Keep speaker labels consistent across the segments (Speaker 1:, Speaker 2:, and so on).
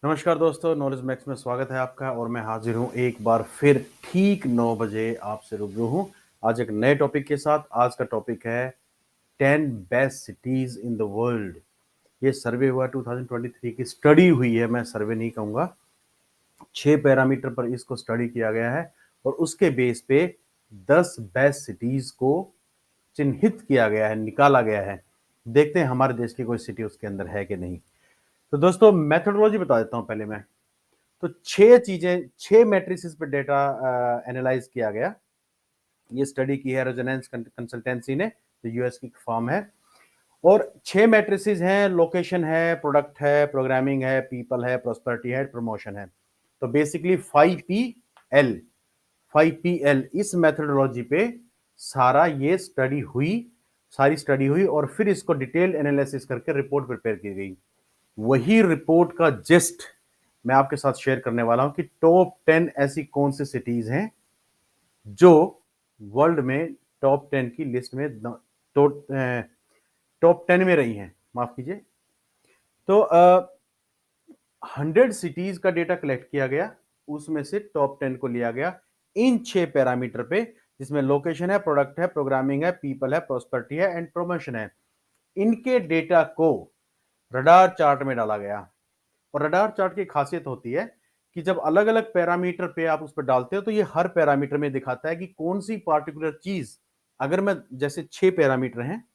Speaker 1: नमस्कार दोस्तों, knowledge max में स्वागत है आपका और मैं हाजिर हूँ एक बार फिर ठीक 9 बजे आपसे रूबरू हूँ। आज एक नए टॉपिक के साथ। आज का टॉपिक है 10 best cities in the world. ये सर्वे हुआ 2023 की स्टडी हुई है, मैं सर्वे नहीं कहूँगा। 6 पैरामीटर पर इसको स्टडी किया गया है और उसके बेस पे 10 बेस्ट सिटीज को चिन्हित किया गया है, निकाला गया है। देखते हैं हमारे देश की कोई सिटी उसके अंदर है कि नहीं। तो दोस्तों मेथोडोलॉजी बता देता हूँ पहले मैं। तो 6 मैट्रिसेस पे डेटा एनालाइज किया गया। ये स्टडी की है रेजोनेंस कंसल्टेंसी ने, जो यूएस की फर्म है। और 6 मैट्रिसेस हैं, लोकेशन है, प्रोडक्ट है, प्रोग्रामिंग है, पीपल है, प्रोस्पेरिटी है, प्रमोशन है। तो बेसिकली 5P L इस मेथोडोलॉजी पे सारी स्टडी हुई और फिर इसको डिटेल एनालिसिस करके रिपोर्ट प्रिपेयर की गई। वही रिपोर्ट का जिस्ट मैं आपके साथ शेयर करने वाला हूं कि टॉप 10 ऐसी कौन सी सिटीज हैं जो वर्ल्ड में टॉप 10 की लिस्ट में टॉप 10 में रही हैं, माफ कीजिए। तो 100 सिटीज का डेटा कलेक्ट किया गया, उसमें से टॉप 10 को लिया गया इन 6 पैरामीटर पे, जिसमें लोकेशन है, प्रोडक्ट है, प्रोग्रामिंग है, पीपल है, प्रोस्पेरिटी है एंड प्रमोशन है। इनके डेटा को रडार चार्ट में डाला गया। और रडार चार्ट की खासियत होती है कि जब अलग अलग पैरामीटर पे आप उस पर डालते हो तो ये हर पैरामीटर में दिखाता है कि कौन सी पार्टिकुलर चीज, अगर मैं जैसे 6 पैरामीटर हैं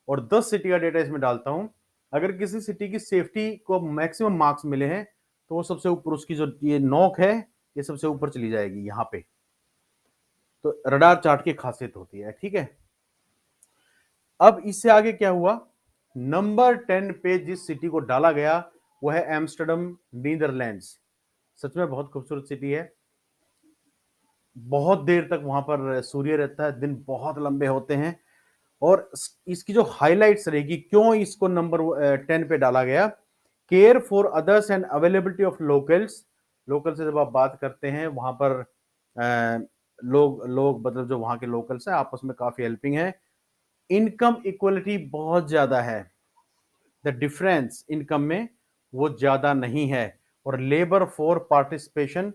Speaker 1: और 10 सिटी का डेटा इसमें डालता हूं, अगर किसी सिटी की सेफ्टी को मैक्सिमम मार्क्स मिले हैं तो वो सबसे ऊपर, उसकी जो ये नोक है ये सबसे ऊपर चली जाएगी यहां पे। तो रडार चार्ट की खासियत होती है, ठीक है। अब इससे आगे क्या हुआ, नंबर 10 पे जिस सिटी को डाला गया वो है एम्स्टर्डम, नीदरलैंड्स। सच में बहुत खूबसूरत सिटी है। बहुत देर तक वहां पर सूर्य रहता है, दिन बहुत लंबे होते हैं। और इसकी जो हाइलाइट्स रहेगी, क्यों इसको नंबर 10 पे डाला गया, care for others and availability of locals. Local से जब आप बात करते हैं वहां पर लोग लोग मतलब जो वहां के लोकल्स हैं आपस में काफी हेल्पिंग है। इनकम इक्वलिटी बहुत ज्यादा है, द डिफरेंस इनकम में वो ज्यादा नहीं है। और लेबर फॉर पार्टिसिपेशन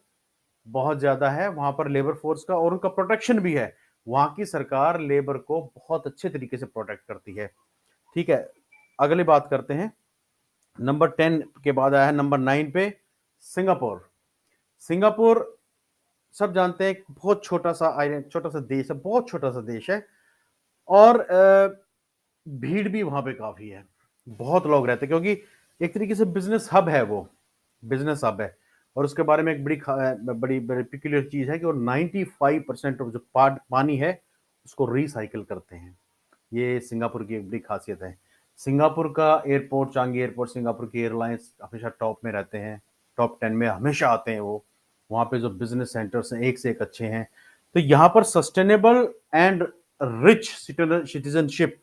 Speaker 1: बहुत ज्यादा है वहां पर, लेबर फोर्स का, और उनका प्रोटेक्शन भी है। वहां की सरकार लेबर को बहुत अच्छे तरीके से प्रोटेक्ट करती है, ठीक है। अगली बात करते हैं, नंबर 10 के बाद आया है नंबर 9 पे सिंगापुर। सिंगापुर सब जानते हैं, बहुत छोटा सा आइलैंड, छोटा सा देश है, बहुत छोटा सा देश है। और भीड़ भी वहां पे काफी है, बहुत लोग रहते हैं, क्योंकि एक तरीके से बिजनेस हब है वो, बिजनेस हब है। और उसके बारे में एक बड़ी बड़ी पिक्यूलियर चीज है कि वो 95% ऑफ जो पानी है उसको रिसाइकिल करते हैं। ये सिंगापुर की एक बड़ी खासियत है। सिंगापुर का एयरपोर्ट, चांगी एयरपोर्ट, सिंगापुर की एयरलाइंस हमेशा टॉप में रहते हैं, टॉप 10 में हमेशा आते हैं वो। वहाँ पे जो बिजनेस सेंटर्स हैं एक से एक अच्छे हैं। तो यहाँ पर sustainable and rich citizenship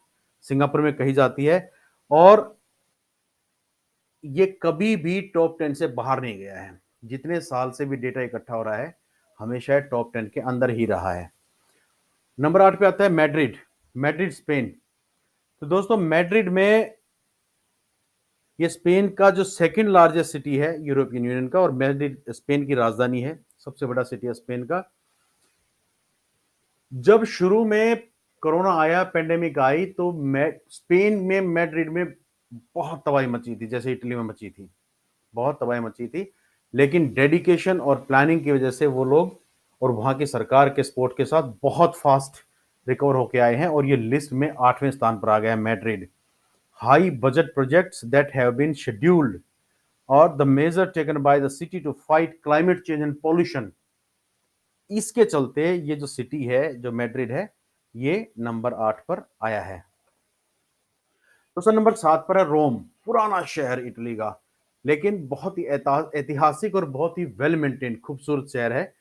Speaker 1: Singapore में कही जाती है। और ये कभी भी टॉप 10 से बाहर नहीं गया है, जितने साल से भी डेटा इकट्ठा हो रहा है हमेशा टॉप 10 के अंदर ही रहा है। नंबर 8 पे आता है मैड्रिड। Madrid Spain. तो दोस्तों मैड्रिड में, ये स्पेन का जो सेकंड लार्जेस्ट सिटी है यूरोपियन यूनियन का, और मैड्रिड स्पेन की राजधानी है, सबसे बड़ा सिटी है स्पेन का। जब शुरू में कोरोना आया, पेंडेमिक आई, तो स्पेन में मैड्रिड में बहुत तबाही मची थी, जैसे इटली में मची थी, बहुत तबाही मची थी। लेकिन डेडिकेशन और प्लानिंग की वजह से वो लोग और वहां की सरकार के सपोर्ट के साथ बहुत फास्ट रिकवर होके आए हैं और ये लिस्ट में 8वें स्थान पर आ गया है Madrid. High budget projects that have been scheduled और the measure taken by the city to fight climate change and pollution, इसके चलते ये जो सिटी है, जो मैड्रिड है, ये नंबर 8 पर आया है। तो सर नंबर 7 पर है रोम, पुराना शहर इटली का, लेकिन बहुत ही ऐतिहासिक और बहुत ही वेल मेंटेन खूबसूरत शहर है।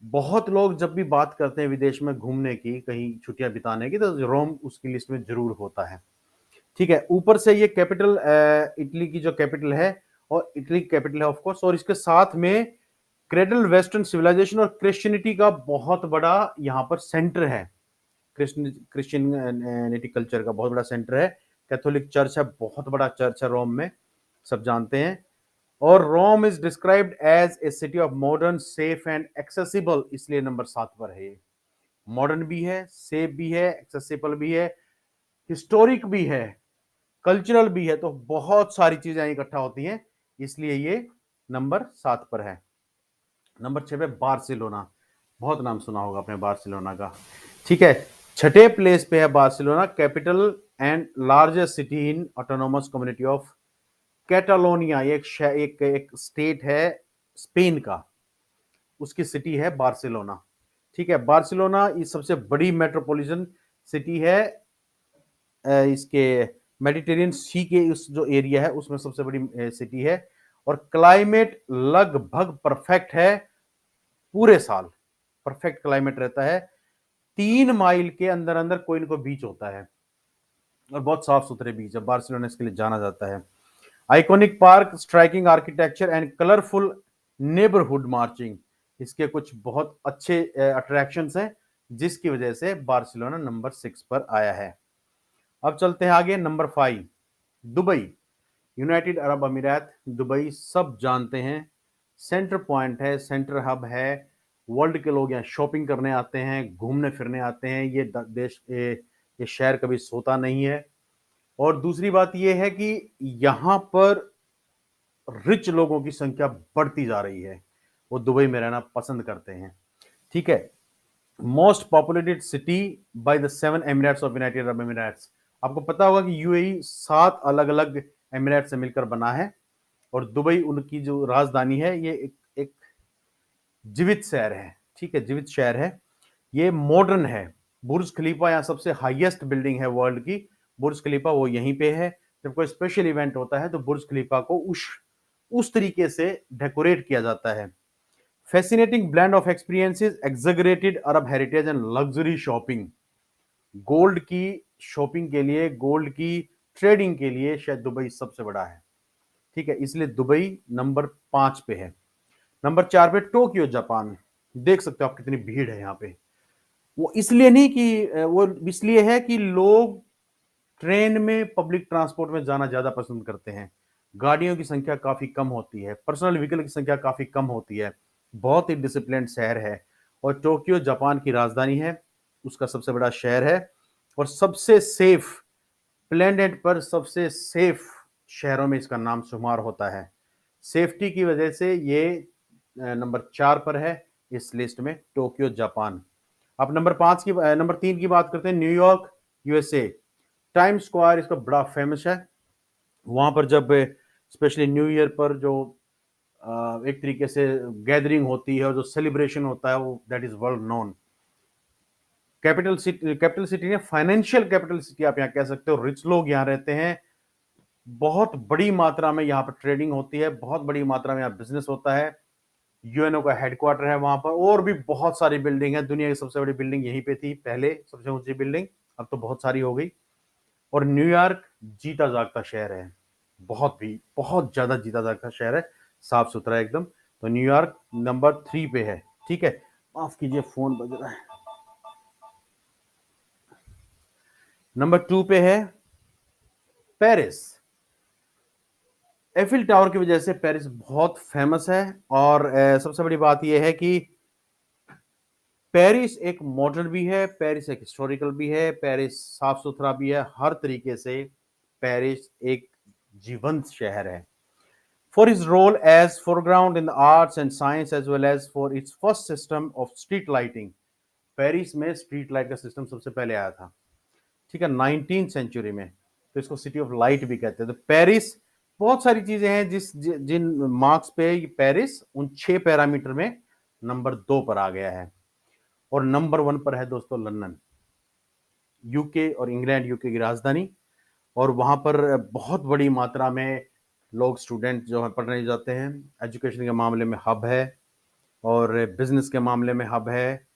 Speaker 1: बहुत लोग जब भी बात करते हैं विदेश में घूमने की, कहीं छुट्टियां बिताने की, तो रोम उसकी लिस्ट में जरूर होता है, ठीक है। ऊपर से ये कैपिटल, इटली की जो कैपिटल है, और इटली कैपिटल है ऑफ कोर्स, और इसके साथ में क्रेडल वेस्टर्न सिविलाइजेशन और क्रिश्चियनिटी का बहुत बड़ा यहाँ पर सेंटर है। क्रिश्चियनिटी कल्चर का बहुत बड़ा सेंटर है। कैथोलिक चर्च है, बहुत बड़ा चर्च है रोम में, सब जानते हैं। और Rome is described as a city of modern, safe and accessible, इसलिए नंबर 7 पर है। मॉडर्न भी है, सेफ भी है, एक्सेसिबल भी है, हिस्टोरिक भी है, कल्चरल भी है, तो बहुत सारी चीजें इकट्ठा होती हैं, इसलिए ये नंबर 7 पर है। नंबर 6 पे बार्सिलोना, बहुत नाम सुना होगा आपने बार्सिलोना का, ठीक है। छठे प्लेस पे है Barcelona, capital and largest city in autonomous community of Catalonia, एक स्टेट है स्पेन का, उसकी सिटी है बार्सिलोना, ठीक है। बार्सिलोना इस सबसे बड़ी मेट्रोपॉलिटन सिटी है, इसके मेडिटेरियन सी के उस जो एरिया है उसमें सबसे बड़ी सिटी है, और क्लाइमेट लगभग परफेक्ट है, पूरे साल परफेक्ट क्लाइमेट रहता है। 3 माइल के अंदर अंदर कोई ना कोई बीच होता है, और बहुत साफ सुथरे बीच है, बार्सिलोना इसके लिए जाना जाता है। Iconic park, striking architecture and colourful neighbourhood marching, इसके कुछ बहुत अच्छे अट्रैक्शंस हैं, जिसकी वजह से बार्सिलोना नंबर 6 पर आया है। अब चलते हैं आगे, नंबर 5 दुबई, यूनाइटेड अरब अमीरात। दुबई सब जानते हैं, सेंटर पॉइंट है, सेंटर हब है, वर्ल्ड के लोग यहाँ शॉपिंग करने आते हैं, घूमने फिरने आते हैं, ये शहर कभी सोता नहीं है। और दूसरी बात यह है कि यहाँ पर रिच लोगों की संख्या बढ़ती जा रही है, वो दुबई में रहना पसंद करते हैं, ठीक है। Most populated city by the 7 Emirates of United Arab Emirates. आपको पता होगा कि यूएई 7 अलग अलग एमिरेट से मिलकर बना है, और दुबई उनकी जो राजधानी है, ये एक जीवित शहर है, ठीक है, जीवित शहर है, ये मॉडर्न है। बुर्ज खलीफा यहाँ सबसे हाईएस्ट बिल्डिंग है वर्ल्ड की, बुर्ज खलीफा वो यहीं पे है। जब कोई स्पेशल इवेंट होता है तो बुर्ज खलीफा को उस तरीके से डेकोरेट किया जाता है। Fascinating blend of experiences, exaggerated Arab heritage and luxury shopping. Gold की शॉपिंग के लिए, गोल्ड की ट्रेडिंग के लिए शायद दुबई सबसे बड़ा है, ठीक है, इसलिए दुबई नंबर 5 पे है। नंबर 4 पे टोक्यो जापान, देख सकते हो आप कितनी भीड़ है यहाँ पे। वो इसलिए नहीं कि वो इसलिए है कि लोग ट्रेन में, पब्लिक ट्रांसपोर्ट में जाना ज्यादा पसंद करते हैं, गाड़ियों की संख्या काफी कम होती है, पर्सनल व्हीकल की संख्या काफी कम होती है, बहुत ही डिसिप्लिन शहर है। और टोक्यो जापान की राजधानी है, उसका सबसे बड़ा शहर है, और सबसे सेफ, प्लेनेट पर सबसे सेफ शहरों में इसका नाम शुमार होता है। सेफ्टी की वजह से ये नंबर 4 पर है इस लिस्ट में, टोक्यो जापान। अब नंबर 3 की बात करते हैं, न्यूयॉर्क यूएसए। टाइम स्क्वायर इसका बड़ा फेमस है, वहां पर जब स्पेशली न्यू ईयर पर जो एक तरीके से गैदरिंग होती है और जो सेलिब्रेशन होता है, वो that is world known. Capital city ने फाइनेंशियल कैपिटल सिटी आप यहाँ कह सकते हो, रिच लोग यहाँ रहते हैं, बहुत बड़ी मात्रा में यहाँ पर ट्रेडिंग होती है, बहुत बड़ी मात्रा में यहाँ बिजनेस होता है, यूएनओ का हेडक्वार्टर है वहां पर, और भी बहुत सारी बिल्डिंग है। दुनिया की सबसे बड़ी बिल्डिंग यहीं पे थी पहले, सबसे ऊंची बिल्डिंग, अब तो बहुत सारी हो गई। और न्यूयॉर्क जीता जागता शहर है, बहुत ज्यादा जीता जागता शहर है, साफ सुथरा एकदम। तो न्यूयॉर्क नंबर 3 पे है, ठीक है। माफ कीजिए, फोन बज रहा है। नंबर 2 पे है पेरिस। एफिल टावर की वजह से पेरिस बहुत फेमस है, और सबसे बड़ी बात यह है कि पेरिस एक मॉडर्न भी है, पेरिस एक हिस्टोरिकल भी है, पेरिस साफ सुथरा भी है, हर तरीके से पेरिस एक जीवंत शहर है। For his role as foreground in the arts and science as well as for its first system of street lighting, Paris में स्ट्रीट लाइट का सिस्टम सबसे पहले आया था, ठीक है, 19th सेंचुरी में, तो इसको सिटी ऑफ लाइट भी कहते हैं। तो पेरिस, बहुत सारी चीजें हैं जिन मार्क्स पे पेरिस उन 6 पैरामीटर में नंबर 2 पर आ गया है। और नंबर 1 पर है दोस्तों लंदन, यूके और इंग्लैंड, यूके की राजधानी, और वहां पर बहुत बड़ी मात्रा में लोग, स्टूडेंट जो है पढ़ने जाते हैं, एजुकेशन के मामले में हब है, और बिजनेस के मामले में हब है।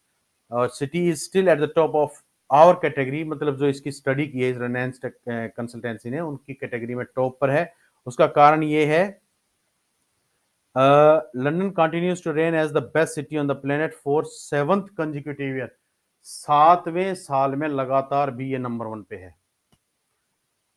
Speaker 1: और city is still at the top of our category, मतलब जो इसकी स्टडी की है इस रेनेंस कंसल्टेंसी ने, उनकी कैटेगरी में टॉप पर है। उसका कारण ये है, London continues to reign as the best city on the planet for 7th consecutive year, 7वें साल में लगातार भी ये नंबर 1 पे है।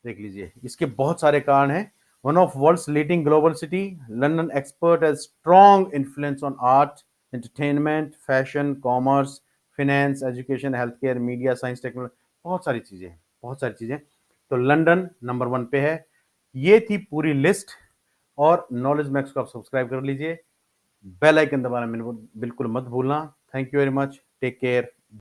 Speaker 1: देख लीजिए, इसके बहुत सारे कारण हैं, One of world's leading global city, London expert has strong influence on art, entertainment, fashion, commerce, finance, education, healthcare, media, science, technology, बहुत सारी चीजें हैं, बहुत सारी चीजें। तो लंदन नंबर 1 पे है। ये थी पूरी लिस्ट। और नॉलेज मैक्स को आप सब्सक्राइब कर लीजिए, बेल आइकन दबाना बिल्कुल मत भूलना। Thank you very much, take care.